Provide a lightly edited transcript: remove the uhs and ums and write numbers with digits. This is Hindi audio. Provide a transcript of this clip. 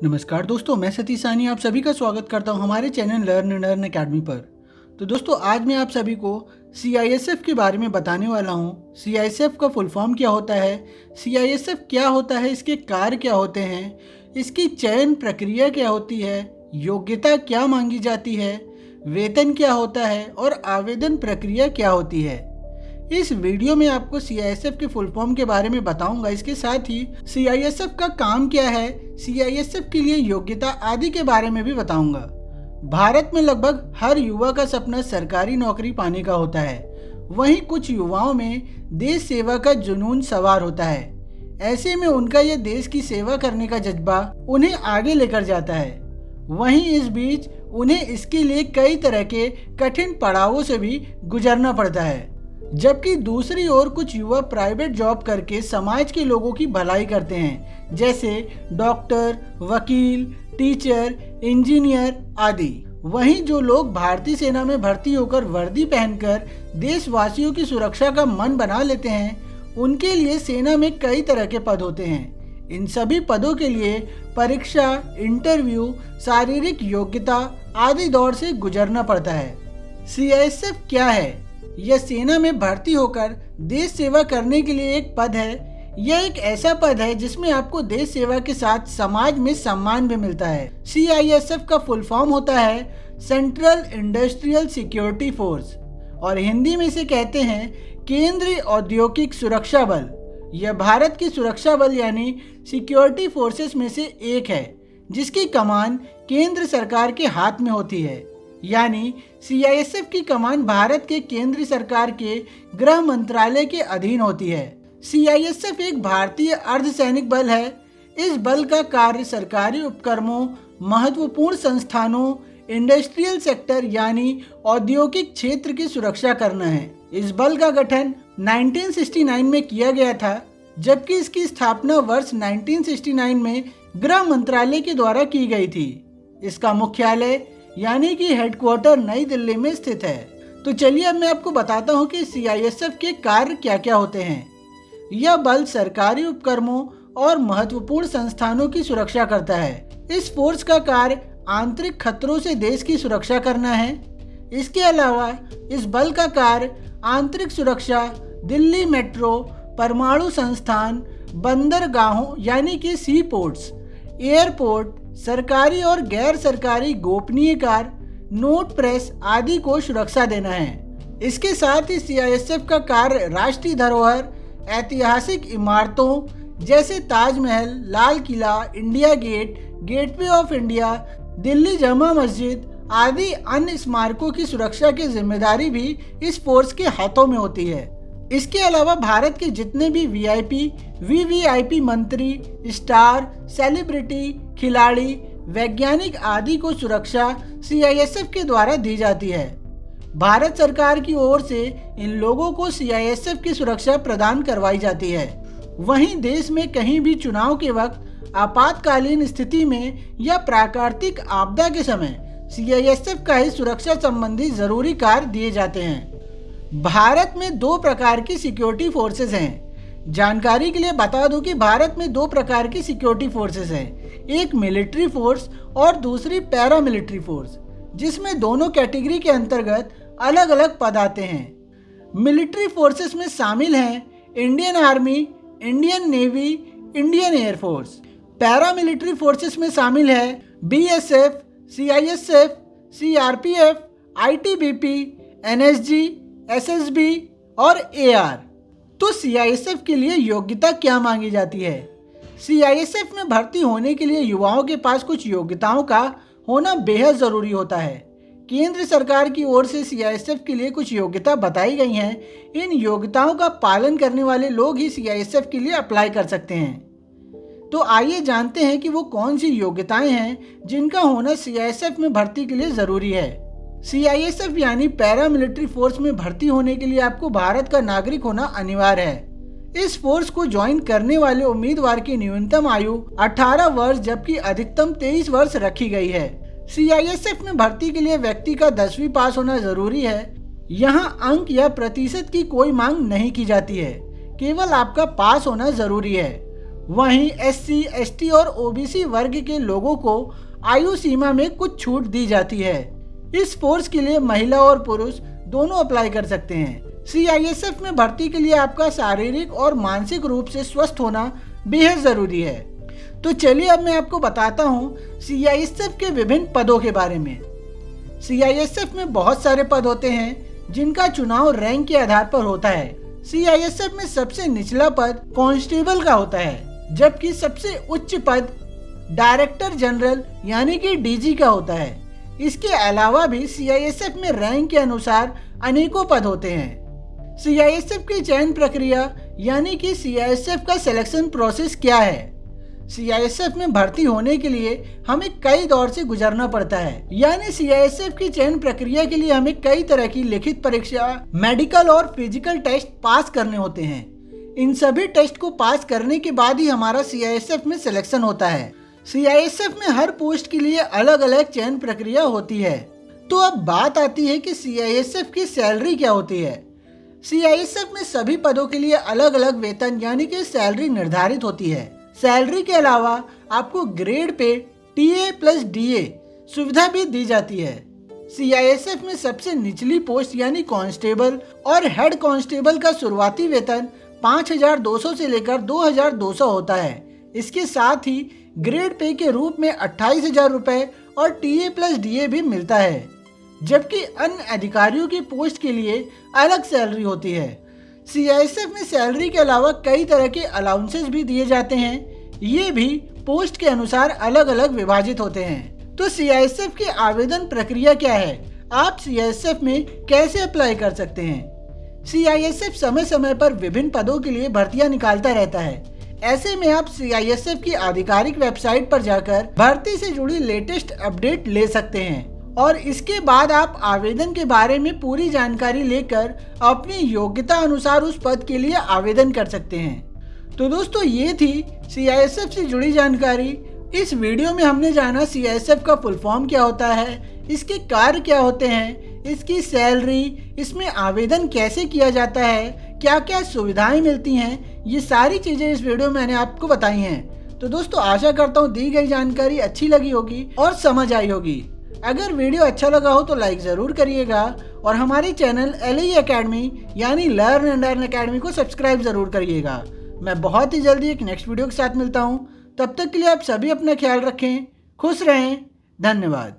नमस्कार दोस्तों, मैं सतीश सानी आप सभी का स्वागत करता हूं हमारे channel learn and earn academy पर। तो दोस्तों, आज मैं आप सभी को सीआईएसएफ के बारे में बताने वाला हूं। सीआईएसएफ का फुल फॉर्म क्या होता है, सीआईएसएफ क्या होता है, इसके कार्य क्या होते हैं, इसकी चयन प्रक्रिया क्या होती है, योग्यता क्या मांगी जाती है, वेतन क्या होता है और आवेदन प्रक्रिया क्या होती है। इस वीडियो में आपको सीआईएसएफ के फुल फॉर्म के बारे में बताऊंगा। इसके साथ ही सीआईएसएफ का काम क्या है, सीआईएसएफ के लिए योग्यता आदि के बारे में भी बताऊंगा। भारत में लगभग हर युवा का सपना सरकारी नौकरी पाने का होता है। वहीं कुछ युवाओं में देश सेवा का जुनून सवार होता है। ऐसे में उनका यह देश की सेवा करने का जज्बा उन्हें आगे लेकर जाता है। वहीं इस बीच उन्हें इसके लिए कई तरह के कठिन पड़ावों से भी गुजरना पड़ता है। जबकि दूसरी ओर कुछ युवा प्राइवेट जॉब करके समाज के लोगों की भलाई करते हैं, जैसे डॉक्टर, वकील, टीचर, इंजीनियर आदि। वहीं जो लोग भारतीय सेना में भर्ती होकर वर्दी पहनकर देशवासियों की सुरक्षा का मन बना लेते हैं, उनके लिए सेना में कई तरह के पद होते हैं। इन सभी पदों के लिए परीक्षा, इंटरव्यू, शारीरिक योग्यता आदि दौर से गुजरना पड़ता है। सीआईएसएफ क्या है? यह सेना में भर्ती होकर देश सेवा करने के लिए एक पद है। यह एक ऐसा पद है जिसमें आपको देश सेवा के साथ समाज में सम्मान भी मिलता है। सीआईएसएफ का फुल फॉर्म होता है सेंट्रल इंडस्ट्रियल सिक्योरिटी फोर्स और हिंदी में इसे कहते हैं केंद्रीय औद्योगिक सुरक्षा बल। यह भारत की सुरक्षा बल यानी सिक्योरिटी फोर्सेस में से एक है, जिसकी कमान केंद्र सरकार के हाथ में होती है। यानी सीआईएसएफ की कमान भारत के केंद्र सरकार के गृह मंत्रालय के अधीन होती है। सीआईएसएफ एक भारतीय अर्धसैनिक बल है। इस बल का कार्य सरकारी उपक्रमों, महत्वपूर्ण संस्थानों, इंडस्ट्रियल सेक्टर यानी औद्योगिक क्षेत्र की सुरक्षा करना है। इस बल का गठन 1969 में किया गया था, जबकि इसकी स्थापना वर्ष 1969 में गृह मंत्रालय के द्वारा की गई थी। इसका मुख्यालय यानी कि हेडक्वार्टर नई दिल्ली में स्थित है। तो चलिए अब मैं आपको बताता हूँ कि सीआईएसएफ के कार्य क्या क्या होते हैं। यह बल सरकारी उपक्रमों और महत्वपूर्ण संस्थानों की सुरक्षा करता है। इस फोर्स का कार्य आंतरिक खतरों से देश की सुरक्षा करना है। इसके अलावा इस बल का कार्य आंतरिक सुरक्षा, दिल्ली मेट्रो, परमाणु संस्थान, बंदरगाहों यानी कि सी पोर्ट्स, एयरपोर्ट, सरकारी और गैर सरकारी गोपनीय कार्य, नोट प्रेस आदि को सुरक्षा देना है। इसके साथ ही सीआईएसएफ का कार्य राष्ट्रीय धरोहर, ऐतिहासिक इमारतों जैसे Taj Mahal, Lal Qila, India Gate, Gateway of India, Delhi Jama Masjid आदि अन्य स्मारकों की सुरक्षा की जिम्मेदारी भी इस फोर्स के हाथों में होती है। इसके अलावा भारत के जितने भी वीआईपी, वीवीआईपी मंत्री, स्टार, सेलिब्रिटी, खिलाड़ी, वैज्ञानिक आदि को सुरक्षा सीआईएसएफ के द्वारा दी जाती है। भारत सरकार की ओर से इन लोगों को सीआईएसएफ की सुरक्षा प्रदान करवाई जाती है। वहीं देश में कहीं भी चुनाव के वक्त, आपातकालीन स्थिति में या प्राकृतिक आपदा के समय सीआईएसएफ का ही सुरक्षा संबंधी जरूरी कार्य दिए जाते हैं। भारत में दो प्रकार की सिक्योरिटी फोर्सेस हैं। जानकारी के लिए बता दूं कि भारत में दो प्रकार की सिक्योरिटी फोर्सेस हैं, एक मिलिट्री फोर्स और दूसरी पैरा मिलिट्री फोर्स, जिसमें दोनों कैटेगरी के अंतर्गत अलग अलग पद आते हैं। मिलिट्री फोर्सेस में शामिल हैं Indian army, Indian navy, Indian air force. Para military forces में शामिल है BSF, CISF, CRPF, ITBP, NSG, SSB और एआर। तो सीआईएसएफ के लिए योग्यता क्या मांगी जाती है? सीआईएसएफ में भर्ती होने के लिए युवाओं के पास कुछ योग्यताओं का होना बेहद ज़रूरी होता है। केंद्र सरकार की ओर से सीआईएसएफ के लिए कुछ योग्यता बताई गई हैं। इन योग्यताओं का पालन करने वाले लोग ही सीआईएसएफ के लिए अप्लाई कर सकते हैं। तो आइए जानते हैं कि वो कौन सी योग्यताएं हैं जिनका होना सीआईएसएफ में भर्ती के लिए ज़रूरी है। सीआईएसएफ यानी पैरा मिलिट्री फोर्स में भर्ती होने के लिए आपको भारत का नागरिक होना अनिवार्य है। इस फोर्स को ज्वाइन करने वाले उम्मीदवार की न्यूनतम आयु 18 वर्ष जबकि अधिकतम 23 वर्ष रखी गई है। सीआईएसएफ में भर्ती के लिए व्यक्ति का 10वीं पास होना जरूरी है। यहाँ अंक या प्रतिशत की कोई मांग नहीं की जाती है, केवल आपका पास होना जरूरी है। वहीं SC, ST और OBC वर्ग के लोगों को आयु सीमा में कुछ छूट दी जाती है। इस फोर्स के लिए महिला और पुरुष दोनों अप्लाई कर सकते हैं। CISF में भर्ती के लिए आपका शारीरिक और मानसिक रूप से स्वस्थ होना बेहद जरूरी है। तो चलिए अब मैं आपको बताता हूँ CISF के विभिन्न पदों के बारे में। CISF में बहुत सारे पद होते हैं जिनका चुनाव रैंक के आधार पर होता है। CISF में सबसे निचला पद कांस्टेबल का होता है, जबकि सबसे उच्च पद डायरेक्टर जनरल यानी कि DG का होता है। इसके अलावा भी CISF में रैंक के अनुसार अनेकों पद होते हैं। CISF की चयन प्रक्रिया यानी कि CISF का सिलेक्शन प्रोसेस क्या है? CISF में भर्ती होने के लिए हमें कई दौर से गुजरना पड़ता है, यानी CISF की चयन प्रक्रिया के लिए हमें कई तरह की लिखित परीक्षा, मेडिकल और फिजिकल टेस्ट पास करने होते हैं। इन सभी टेस्ट को पास करने के बाद ही हमारा CISF में सिलेक्शन होता है। CISF में हर पोस्ट के लिए अलग अलग चयन प्रक्रिया होती है। तो अब बात आती है कि CISF की सैलरी क्या होती है। CISF में सभी पदों के लिए अलग अलग वेतन यानी कि सैलरी निर्धारित होती है। सैलरी के अलावा आपको grade pay TA plus DA सुविधा भी दी जाती है। CISF में सबसे निचली पोस्ट यानी कांस्टेबल और हेड कांस्टेबल का शुरुआती वेतन 5,200 से लेकर 2,200 होता है। इसके साथ ही ग्रेड पे के रूप में 28,000 रुपये और TA प्लस DA भी मिलता है, जबकि अन्य अधिकारियों की पोस्ट के लिए अलग सैलरी होती है। CISF में सैलरी के अलावा कई तरह के अलाउंसेस भी दिए जाते हैं। ये भी पोस्ट के अनुसार अलग अलग विभाजित होते हैं। तो CISF की आवेदन प्रक्रिया क्या है? आप CISF में कैसे अप्लाई कर सकते हैं? CISF समय समय पर विभिन्न पदों के लिए भर्तियां निकालता रहता है। ऐसे में आप CISF की आधिकारिक वेबसाइट पर जाकर भर्ती से जुड़ी लेटेस्ट अपडेट ले सकते हैं और इसके बाद आप आवेदन के बारे में पूरी जानकारी लेकर अपनी योग्यता अनुसार उस पद के लिए आवेदन कर सकते हैं। तो दोस्तों ये थी CISF से जुड़ी जानकारी। इस वीडियो में हमने जाना CISF का फुल फॉर्म क्या होता है, इसके कार्य क्या होते हैं, इसकी सैलरी, इसमें आवेदन कैसे किया जाता है, क्या क्या सुविधाएं मिलती हैं, ये सारी चीज़ें इस वीडियो में मैंने आपको बताई हैं। तो दोस्तों आशा करता हूँ दी गई जानकारी अच्छी लगी होगी और समझ आई होगी। अगर वीडियो अच्छा लगा हो तो लाइक ज़रूर करिएगा और हमारे चैनल LAE अकेडमी यानी लर्न एंड अर्न अकेडमी को सब्सक्राइब ज़रूर करिएगा। मैं बहुत ही जल्दी एक नेक्स्ट वीडियो के साथ मिलता हूँ। तब तक के लिए आप सभी अपना ख्याल रखें, खुश रहें, धन्यवाद।